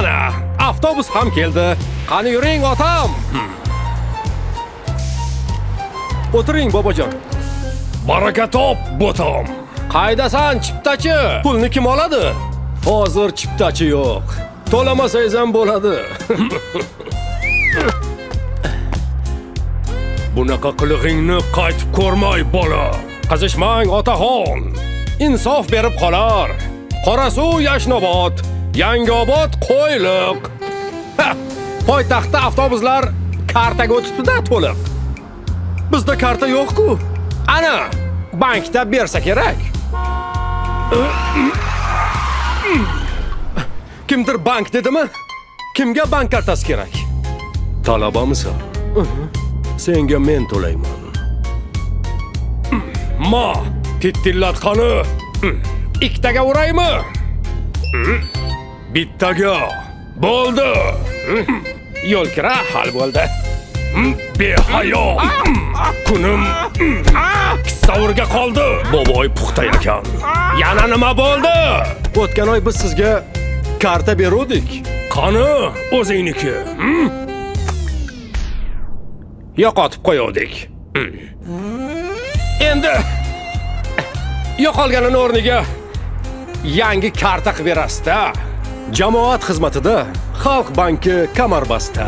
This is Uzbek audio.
Mana, avtobus ham keldi. Qani yuring, otam. O'tiring, bobojon. Baraka top, botam. Qaydasan, chiptachi? Pulni kim oladi? Hozir chiptachi yo'q. To'lamasangiz ham bo'ladi. Bunaqa qilig'ingni qaytib ko'rmay, bola. Qizishmang, otaxon. Insof berib qolar. Qorasuv Yashnobod, Yangiobod Qo'yliq. Poytaxtda avtobuslar kartaga o'tibdi-da to'liq. Bizda karta yo'q-ku. Ana, bankda bersa kerak. Kimdir bank dedimi? Kimga bank kartasi kerak? Talabamisan? Senga men to'layman. Ma, tittillatqani. Ikkitaga uraymi? Bittaga. Bo'ldi. Yo'lkira hal bo'ldi. Behayo. Kunim savurga qoldi. Boboy puxta ekan. Yana nima bo'ldi? O'tgan oy biz sizga karta beruvdik. Qani o'zingniki? Yo'qotib qo'yuvdik. Endi yo'qolganini o'rniga yangi karta qilib berasiz-da. Jamoat xizmatida Xalq banki kamarbasta.